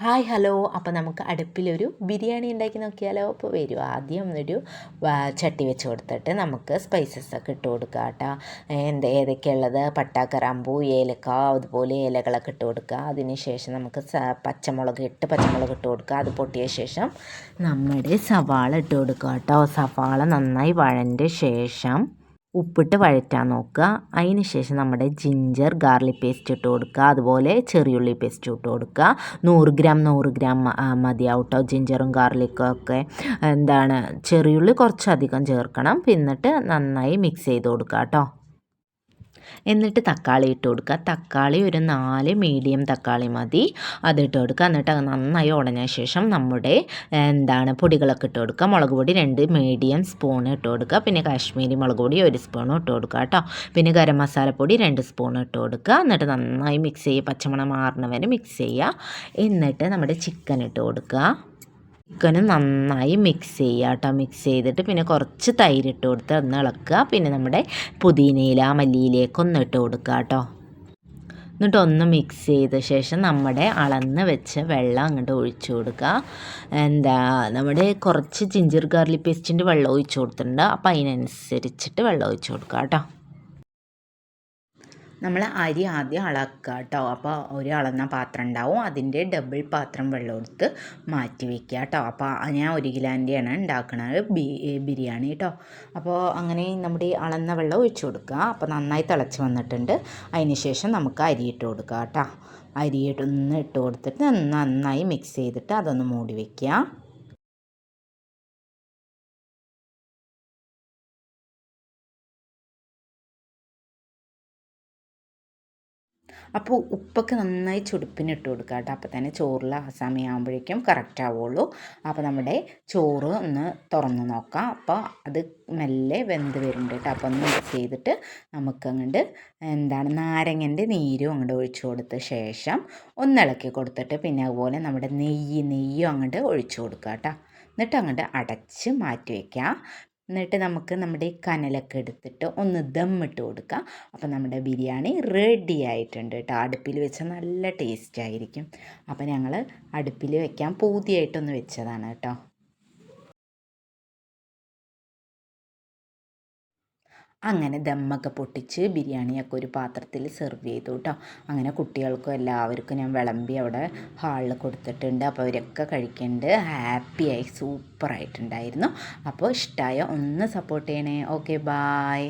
Hi hello. അപ്പോൾ നമുക്ക് അടുപ്പിലൊരു ബിരിയാണി ഉണ്ടാക്കി നോക്കിയാലോ? അപ്പോൾ വരും ആദ്യം ഒരു ചട്ടി വെച്ച് കൊടുത്തിട്ട് നമുക്ക് സ്പൈസസ് ഒക്കെ ഇട്ട് കൊടുക്കുക കേട്ടോ. ഏതൊക്കെയുള്ളത്? പട്ട, കറാമ്പൂ, ഏലക്ക, അതുപോലെ ഇലകളൊക്കെ ഇട്ട് കൊടുക്കുക. അതിന് ശേഷം നമുക്ക് പച്ചമുളക് ഇട്ട് കൊടുക്കുക. അത് പൊട്ടിയ ശേഷം നമ്മുടെ സവാള ഇട്ട് കൊടുക്കുക കേട്ടോ. സവാള നന്നായി വഴൻ്റെ ശേഷം ഉപ്പിട്ട് വഴറ്റാൻ നോക്കുക. അതിന് ശേഷം നമ്മുടെ ജിഞ്ചർ ഗാർലിക് പേസ്റ്റ് ഇട്ട് കൊടുക്കുക. അതുപോലെ ചെറിയുള്ളി പേസ്റ്റ് ഇട്ട് കൊടുക്കുക. 100 ഗ്രാം മതിയാവും കേട്ടോ. ജിഞ്ചറും ഗാർലിക്കും ഒക്കെ ചെറിയുള്ളി കുറച്ചധികം ചേർക്കണം. എന്നിട്ട് നന്നായി മിക്സ് ചെയ്ത് കൊടുക്കുക കേട്ടോ. എന്നിട്ട് തക്കാളി ഇട്ട് കൊടുക്കുക. തക്കാളി ഒരു 4 മീഡിയം തക്കാളി മതി, അതിട്ട് കൊടുക്കുക. എന്നിട്ട് അത് നന്നായി ഉടഞ്ഞ ശേഷം നമ്മുടെ പൊടികളൊക്കെ ഇട്ട് കൊടുക്കുക. മുളക് പൊടി 2 മീഡിയം സ്പൂൺ ഇട്ട് കൊടുക്കുക. പിന്നെ കാശ്മീരി മുളക് പൊടി 1 സ്പൂൺ ഇട്ട് കൊടുക്കുക കേട്ടോ. പിന്നെ ഗരം മസാലപ്പൊടി 2 സ്പൂൺ ഇട്ട് കൊടുക്കുക. എന്നിട്ട് നന്നായി മിക്സ് ചെയ്യുക, പച്ചമണം മാറുന്നവരെ മിക്സ് ചെയ്യുക. എന്നിട്ട് നമ്മുടെ ചിക്കൻ ഇട്ട് കൊടുക്കുക. ചിക്കന് നന്നായി മിക്സ് ചെയ്യുക കേട്ടോ. മിക്സ് ചെയ്തിട്ട് പിന്നെ കുറച്ച് തൈരിട്ട് കൊടുത്ത് ഒന്ന് ഇളക്കുക. പിന്നെ നമ്മുടെ പുതിനയില, മല്ലിയിലേക്ക് ഒന്ന് ഇട്ട് കൊടുക്കുക കേട്ടോ. എന്നിട്ട് ഒന്ന് മിക്സ് ചെയ്ത ശേഷം നമ്മുടെ അളന്ന് വെച്ച വെള്ളം അങ്ങോട്ട് ഒഴിച്ചു കൊടുക്കുക. നമ്മുടെ കുറച്ച് ജിഞ്ചർ ഗാർലിക് പേസ്റ്റിൻ്റെ വെള്ളം ഒഴിച്ചു കൊടുത്തിട്ടുണ്ട്. അപ്പോൾ അതിനനുസരിച്ചിട്ട് വെള്ളം ഒഴിച്ചു കൊടുക്കുക കേട്ടോ. നമ്മൾ അരി ആദ്യം അളക്കുക കേട്ടോ. അപ്പോൾ ഒരു അളന്ന പാത്രം ഉണ്ടാവും, അതിൻ്റെ ഡബിൾ പാത്രം വെള്ളം എടുത്ത് മാറ്റി വയ്ക്കുക കേട്ടോ. അപ്പോൾ ഞാൻ 1 കിലോൻ്റെയാണ് ഉണ്ടാക്കുന്നത് ബിരിയാണി കേട്ടോ. അപ്പോൾ അങ്ങനെ നമ്മുടെ അളന്ന വെള്ളം ഒഴിച്ചു കൊടുക്കുക. അപ്പോൾ നന്നായി തിളച്ച് വന്നിട്ടുണ്ട്. അതിന് ശേഷം നമുക്ക് അരി ഇട്ട് കൊടുക്കുക കേട്ടോ. അരി ഇട്ട് കൊടുത്തിട്ട് നന്നായി മിക്സ് ചെയ്തിട്ട് അതൊന്ന് മൂടി വയ്ക്കുക. അപ്പോൾ ഉപ്പൊക്കെ നന്നായി ചുടുപ്പിനിട്ട് കൊടുക്കുക കേട്ടോ. അപ്പോൾ തന്നെ ചോറിൽ ആ സമയമാകുമ്പോഴേക്കും കറക്റ്റ് ആവുള്ളൂ. അപ്പോൾ നമ്മുടെ ചോറ് ഒന്ന് തുറന്ന് നോക്കാം. അപ്പോൾ അത് മെല്ലെ വെന്ത് വരുന്നുണ്ട് കേട്ടോ. അപ്പോൾ ഒന്ന് മിക്സ് ചെയ്തിട്ട് നമുക്കങ്ങോട്ട് നാരങ്ങൻ്റെ നീരും അങ്ങോട്ട് ഒഴിച്ചു കൊടുത്ത ശേഷം ഒന്ന് ഇളക്കി കൊടുത്തിട്ട് പിന്നെ അതുപോലെ നമ്മുടെ നെയ്യും അങ്ങോട്ട് ഒഴിച്ചു കൊടുക്കുക കേട്ടോ. എന്നിട്ട് അങ്ങോട്ട് അടച്ച് മാറ്റി വയ്ക്കാം. എന്നിട്ട് നമുക്ക് നമ്മുടെ കനലൊക്കെ എടുത്തിട്ട് ഒന്ന് ദമ്മിട്ട് കൊടുക്കാം. അപ്പോൾ നമ്മുടെ ബിരിയാണി റെഡി ആയിട്ടുണ്ട് കേട്ടോ. അടുപ്പിൽ വെച്ചാൽ നല്ല ടേസ്റ്റ് ആയിരിക്കും. അപ്പോൾ ഞങ്ങൾ അടുപ്പിൽ വെക്കാൻ പൂതിയായിട്ടൊന്ന് വെച്ചതാണ് കേട്ടോ. അങ്ങനെ ദമ്മൊക്കെ പൊട്ടിച്ച് ബിരിയാണിയൊക്കെ ഒരു പാത്രത്തിൽ സെർവ് ചെയ്തു കേട്ടോ. അങ്ങനെ കുട്ടികൾക്കും എല്ലാവർക്കും ഞാൻ വിളമ്പി അവിടെ ഹാളിൽ കൊടുത്തിട്ടുണ്ട്. അപ്പോൾ അവരൊക്കെ കഴിക്കുന്നുണ്ട്. ഹാപ്പിയായി സൂപ്പറായിട്ടുണ്ടായിരുന്നു. അപ്പോൾ ഇഷ്ടമായ ഒന്ന് സപ്പോർട്ട് ചെയ്യണേ. Okay, bye.